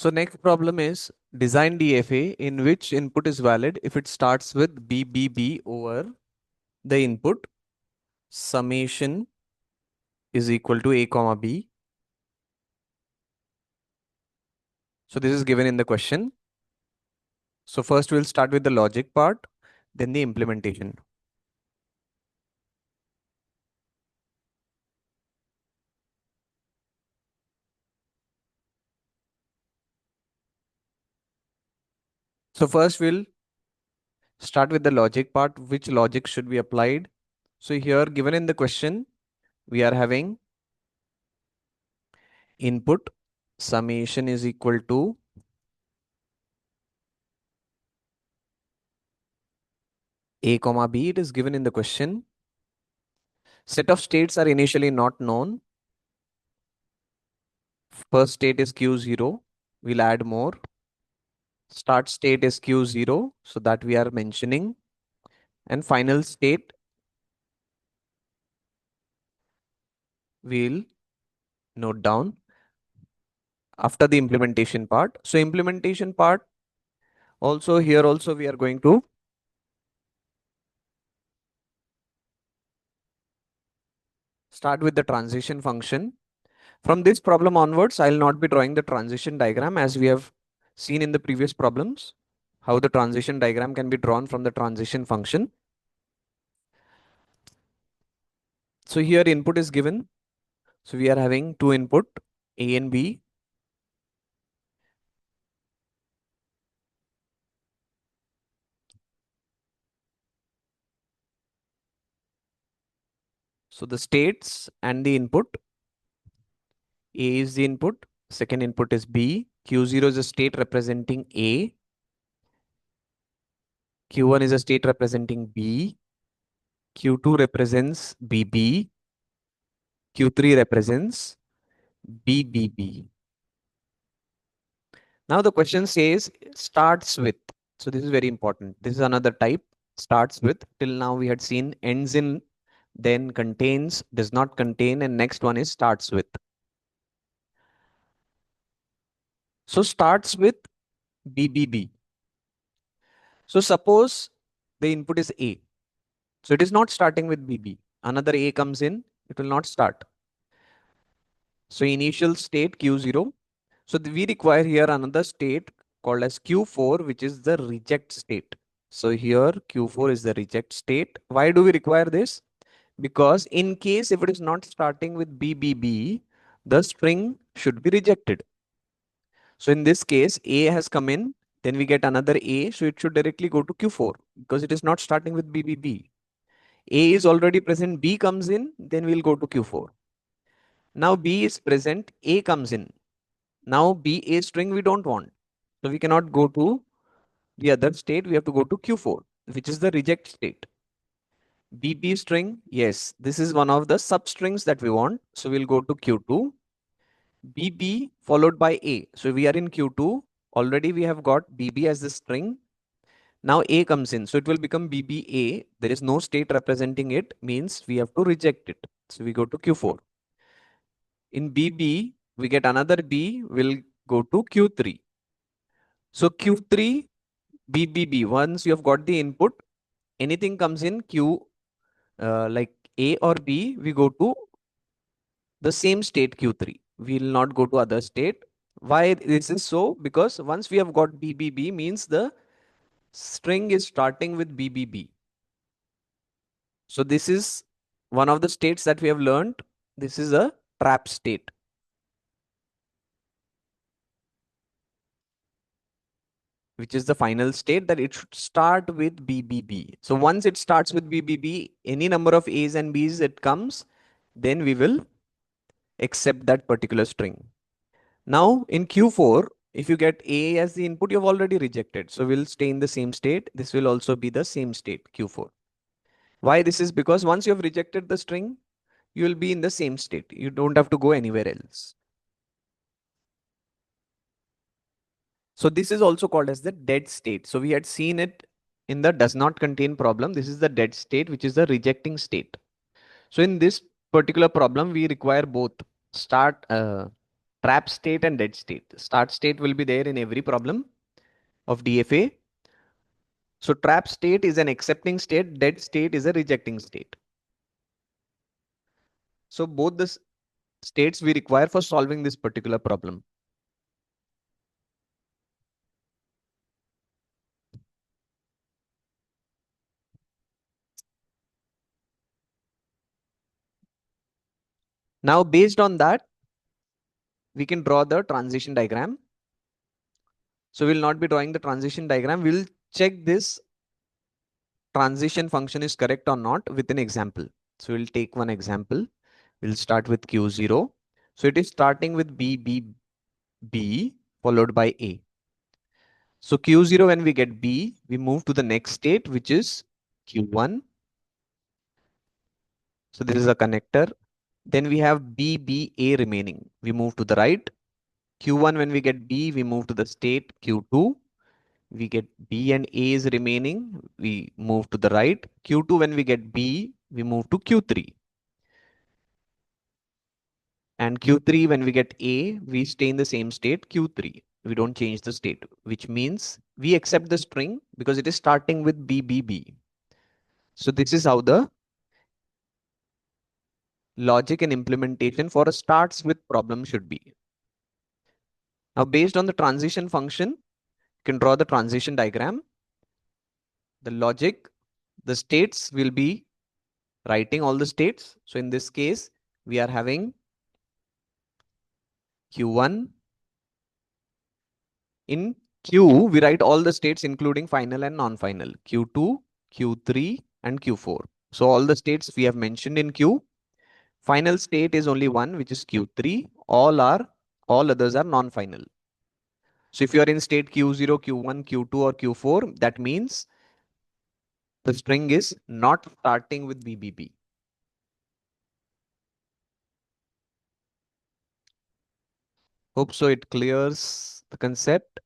So next problem is design DFA in which input is valid if it starts with BBB over the input summation is equal to A comma B. So this is given in the question. So first we'll start with the logic part, then the implementation. So first we'll start with the logic part, which logic should be applied. So here given in the question, we are having input summation is equal to A comma B. It is given in the question. Set of states are initially not known. First state is Q0. We'll add more. Start state is Q0. So that we are mentioning. And final state we'll note down after the implementation part. So implementation part also here also we are going to start with the transition function. From this problem onwards, I'll not be drawing the transition diagram as we have seen in the previous problems, how the transition diagram can be drawn from the transition function. So here input is given. So we are having two input A and B. So the states and the input, A is the input, second input is B. Q0 is a state representing A. Q1 is a state representing B. Q2 represents BB. Q3 represents BBB. Now the question says starts with. So this is very important. This is another type. Starts with. Till now we had seen ends in, then contains, does not contain, and next one is starts with. So starts with BBB. So suppose the input is A. So it is not starting with BB. Another A comes in, it will not start. So initial state Q0. So we require here another state called as Q4, which is the reject state. So here Q4 is the reject state. Why do we require this? Because in case if it is not starting with BBB, the string should be rejected. So in this case, A has come in, then we get another A, so it should directly go to Q4 because it is not starting with BBB. A is already present, B comes in, then we'll go to Q4. Now B is present, A comes in. Now B A string we don't want. So we cannot go to the other state, we have to go to Q4, which is the reject state. BB string, yes, this is one of the substrings that we want. So we'll go to Q2. BB followed by A. So we are in Q2. Already we have got BB as the string. Now A comes in. So it will become BBA. There is no state representing it, means we have to reject it. So we go to Q4. In BB, we get another B, will go to Q3. So Q3, BBB. Once you have got the input, anything comes in Q, like A or B, we go to the same state Q3. We will not go to other state. Why this is so? Because once we have got BBB means the string is starting with BBB. So this is one of the states that we have learned. This is a trap state. Which is the final state that it should start with BBB. So once it starts with BBB, any number of A's and B's it comes, then we will accept that particular string. Now in Q4, if you get A as the input, you've already rejected. So we'll stay in the same state. This will also be the same state, Q4. Why this is? Because once you have rejected the string, you will be in the same state. You don't have to go anywhere else. So this is also called as the dead state. So we had seen it in the does not contain problem. This is the dead state, which is the rejecting state. So in this particular problem, we require both start Trap state and dead state. Start state will be there in every problem of DFA. So trap state is an accepting state, dead state is a rejecting state. So both the states we require for solving this particular problem. Now, based on that, we can draw the transition diagram. So we'll not be drawing the transition diagram. We'll check this transition function is correct or not with an example. So we'll take one example. We'll start with Q0. So it is starting with B, B, B followed by A. So Q0, when we get B, we move to the next state, which is Q1. So this is a connector. Then we have B, B, A remaining. We move to the right. Q1, when we get B, we move to the state Q2. We get B and A is remaining. We move to the right. Q2, when we get B, we move to Q3. And Q3, when we get A, we stay in the same state, Q3. We don't change the state, which means we accept the string because it is starting with B, B, B. So this is how the logic and implementation for a starts with problem should be. Now, based on the transition function, you can draw the transition diagram. The logic, the states will be writing all the states. So in this case, we are having Q1. In Q, we write all the states including final and non-final. Q2, Q3, and Q4. So all the states we have mentioned in Q. Final state is only one, which is Q3. All others are non-final. So if you are in state Q0, Q1, Q2, or Q4, that means the string is not starting with BBB. Hope so it clears the concept.